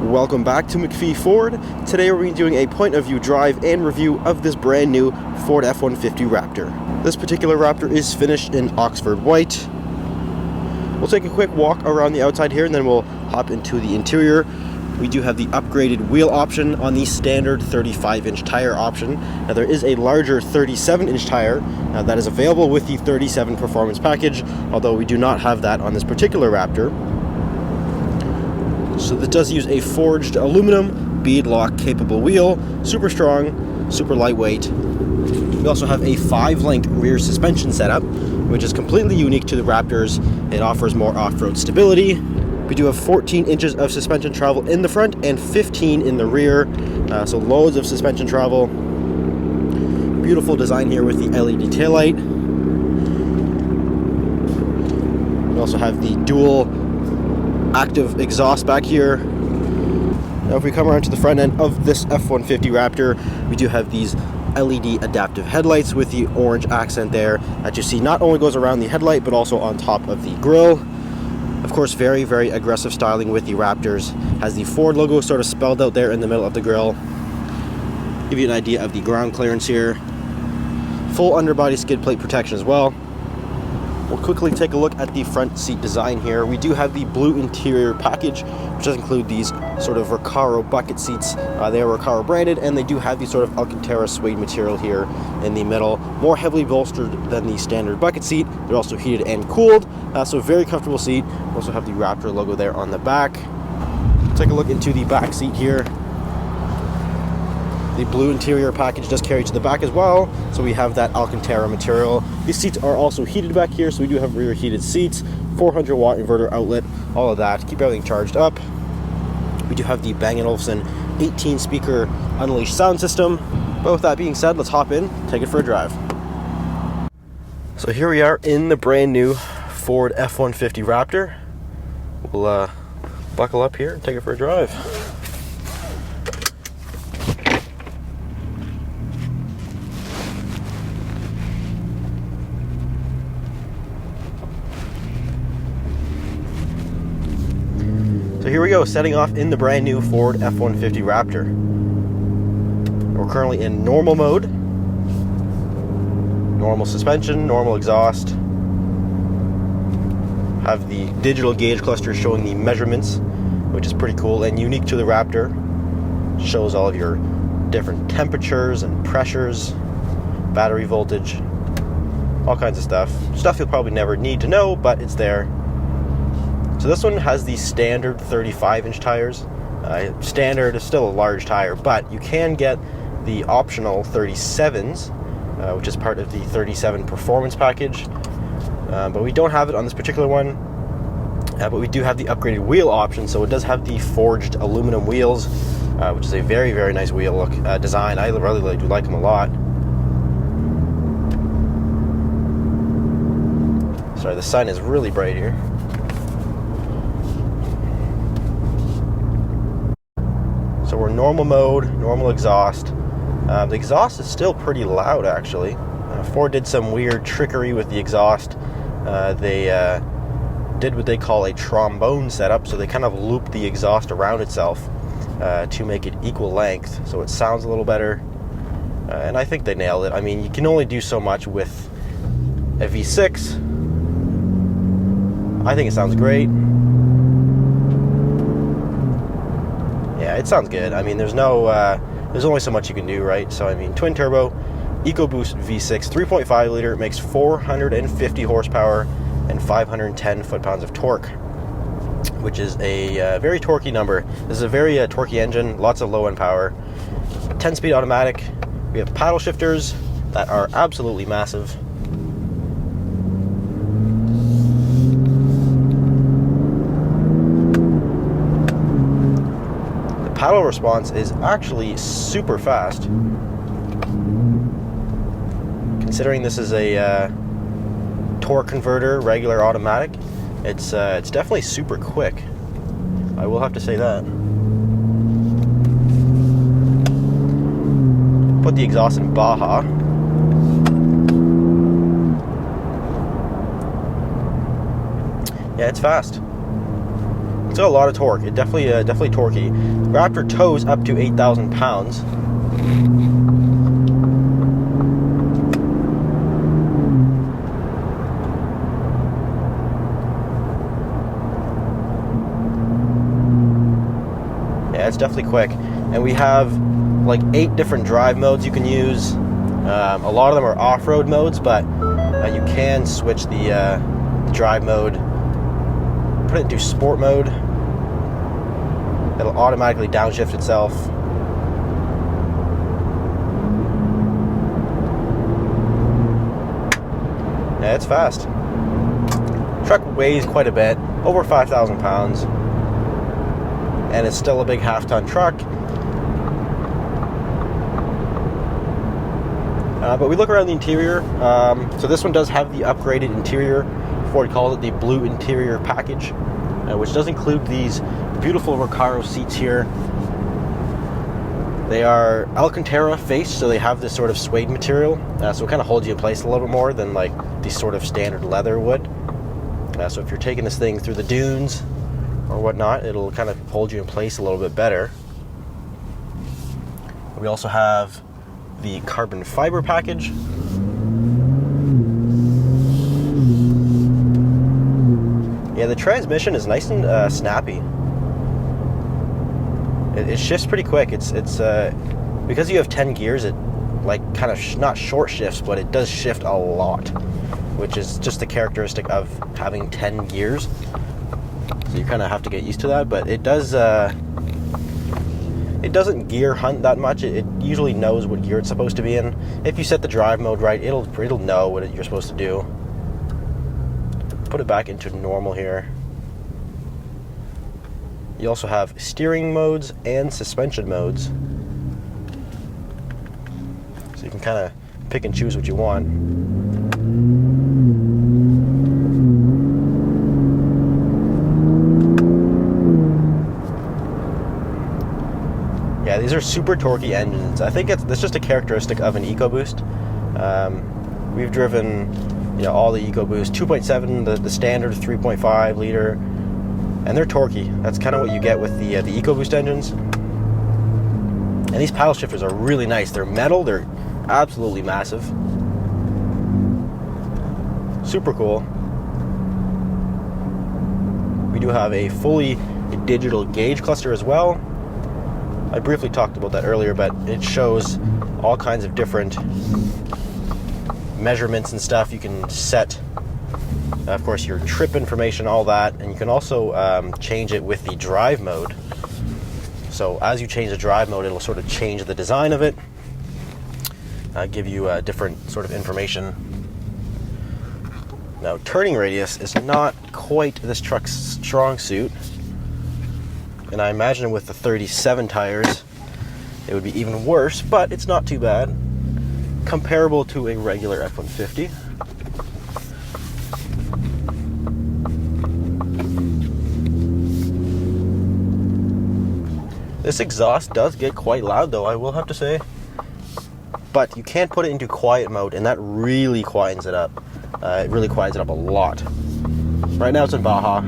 Welcome back to McPhee Ford. Today we're going to be doing a point of view drive and review of this brand new Ford F-150 Raptor. This particular Raptor is finished in Oxford white. We'll take a quick walk around the outside here and then we'll hop into the interior. We do have the upgraded wheel option on the standard 35-inch tire option. Now there is a larger 37-inch tire that is available with the 37 performance package, although we do not have that on this particular Raptor. So this does use a forged aluminum beadlock capable wheel, super strong, super lightweight. We also have a 5-link rear suspension setup, which is completely unique to the Raptors. It offers more off-road stability. We do have 14 inches of suspension travel in the front and 15 in the rear, so loads of suspension travel. Beautiful design here with the LED taillight. We also have the dual active exhaust back here. Now if we come around to the front end of this F-150 Raptor, we do have these LED adaptive headlights with the orange accent there that you see not only goes around the headlight but also on top of the grille. Of course, very, very aggressive styling with the Raptors. Has the Ford logo sort of spelled out there in the middle of the grille. Give you an idea of the ground clearance here. Full underbody skid plate protection as well. We'll quickly take a look at the front seat design here. We do have the blue interior package, which does include these sort of Recaro bucket seats. They are Recaro branded, and they do have the sort of Alcantara suede material here in the middle. More heavily bolstered than the standard bucket seat. They're also heated and cooled, so very comfortable seat. We also have the Raptor logo there on the back. Take a look into the back seat here. The blue interior package does carry to the back as well, so we have that Alcantara material. These seats are also heated back here, so we do have rear heated seats, 400 watt inverter outlet, all of that, keep everything charged up. We do have the Bang & Olufsen 18 speaker Unleashed sound system. But with that being said, let's hop in, take it for a drive. So here we are in the brand new Ford F-150 Raptor. We'll buckle up here and take it for a drive. So here we go, setting off in the brand new Ford F-150 Raptor. We're currently in normal mode. Normal suspension, normal exhaust. Have the digital gauge cluster showing the measurements, which is pretty cool and unique to the Raptor. Shows all of your different temperatures and pressures, battery voltage, all kinds of stuff. Stuff you'll probably never need to know, but it's there. So this one has the standard 35-inch tires. Standard is still a large tire, but you can get the optional 37s, which is part of the 37 performance package. But we don't have it on this particular one. But we do have the upgraded wheel option, so it does have the forged aluminum wheels, which is a very, very nice wheel look design. I really do like them a lot. Sorry, the sun is really bright here. So we're normal mode, normal exhaust. The exhaust is still pretty loud, actually. Ford did some weird trickery with the exhaust. They did what they call a trombone setup, so they kind of looped the exhaust around itself to make it equal length, so it sounds a little better. And I think they nailed it. I mean, you can only do so much with a V6. I think it sounds great. Yeah, it sounds good. I mean, there's only so much you can do, right? So, I mean, twin turbo, EcoBoost V6, 3.5 liter, makes 450 horsepower and 510 foot-pounds of torque, which is a very torquey number. This is a very torquey engine, lots of low-end power. 10-speed automatic. We have paddle shifters that are absolutely massive. Paddle response is actually super fast. Considering this is a torque converter, regular automatic, it's definitely super quick. I will have to say that. Put the exhaust in Baja. Yeah, it's fast. It's got a lot of torque. It definitely torquey. Raptor tows up to 8,000 pounds. Yeah, it's definitely quick. And we have like 8 different drive modes you can use. A lot of them are off-road modes, but you can switch the drive mode, put it into sport mode. It'll automatically downshift itself. Yeah, it's fast. Truck weighs quite a bit, over 5,000 pounds, and it's still a big half-ton truck. But we look around the interior. So this one does have the upgraded interior. Ford calls it the blue interior package, which does include these beautiful Recaro seats here. They are Alcantara faced, so they have this sort of suede material, so it kind of holds you in place a little bit more than like the sort of standard leather would. So if you're taking this thing through the dunes or whatnot, it'll kind of hold you in place a little bit better. We also have the carbon fiber package. Yeah, the transmission is nice and snappy. It shifts pretty quick. It's because you have 10 gears, it like kind of not short shifts, but it does shift a lot, which is just a characteristic of having 10 gears. So you kind of have to get used to that, but it does. It doesn't gear hunt that much. It usually knows what gear it's supposed to be in. If you set the drive mode right, it'll know what you're supposed to do. Put it back into normal here. You also have steering modes and suspension modes, so you can kind of pick and choose what you want. Yeah, these are super torquey engines. I think that's just a characteristic of an EcoBoost. We've driven, all the EcoBoost 2.7, the standard 3.5 liter, and they're torquey. That's kind of what you get with the EcoBoost engines. And these paddle shifters are really nice. They're metal. They're absolutely massive. Super cool. We do have a fully digital gauge cluster as well. I briefly talked about that earlier, but it shows all kinds of different measurements and stuff. You can set, of course, your trip information, all that, and you can also change it with the drive mode. So as you change the drive mode, it'll sort of change the design of it, give you different sort of information. Now, turning radius is not quite this truck's strong suit. And I imagine with the 37 tires, it would be even worse, but it's not too bad. Comparable to a regular F-150. This exhaust does get quite loud though, I will have to say. But you can't put it into quiet mode, and that really quietens it up. It really quietens it up a lot. Right now it's in Baja.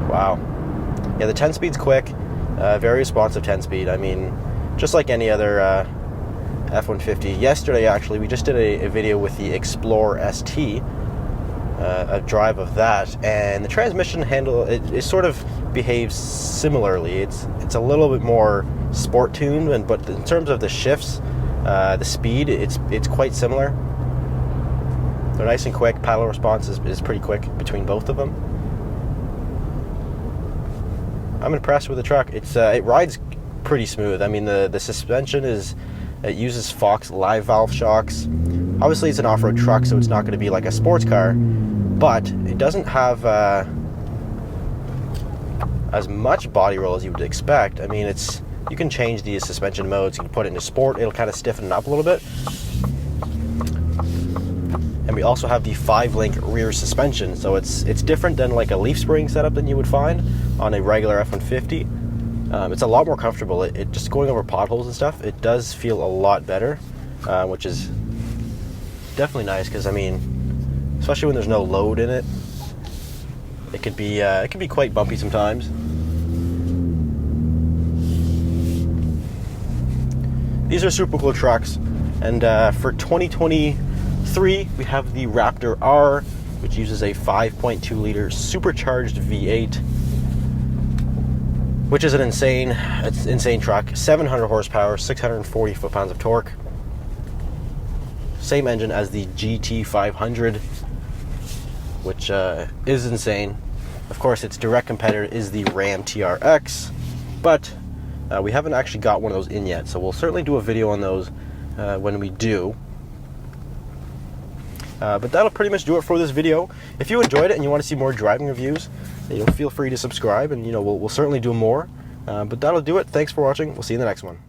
Wow. Yeah, the 10-speed's quick, very responsive 10-speed. I mean, just like any other F-150. Yesterday, actually, we just did a video with the Explorer ST, a drive of that, and the transmission handle, it sort of behaves similarly. It's a little bit more sport tuned, but in terms of the shifts, the speed, it's quite similar. They're nice and quick. Paddle response is pretty quick between both of them. I'm impressed with the truck. It rides pretty smooth. I mean, the suspension it uses Fox live valve shocks. Obviously, it's an off-road truck, so it's not going to be like a sports car, but it doesn't have as much body roll as you would expect. I mean, you can change the suspension modes. You can put it into sport. It'll kind of stiffen it up a little bit. And we also have the 5-link rear suspension, so it's different than like a leaf spring setup than you would find on a regular F-150. It's a lot more comfortable. It just going over potholes and stuff, it does feel a lot better, which is definitely nice, because I mean, especially when there's no load in it, it could be quite bumpy sometimes. These are super cool trucks, and for 2023 we have the Raptor R, which uses a 5.2 liter supercharged V8, which is an insane truck. 700 horsepower, 640 foot-pounds of torque. Same engine as the GT500, which is insane. Of course, its direct competitor is the Ram TRX, but we haven't actually got one of those in yet, so we'll certainly do a video on those when we do. But that'll pretty much do it for this video. If you enjoyed it and you want to see more driving reviews, feel free to subscribe, and we'll certainly do more. But that'll do it. Thanks for watching. We'll see you in the next one.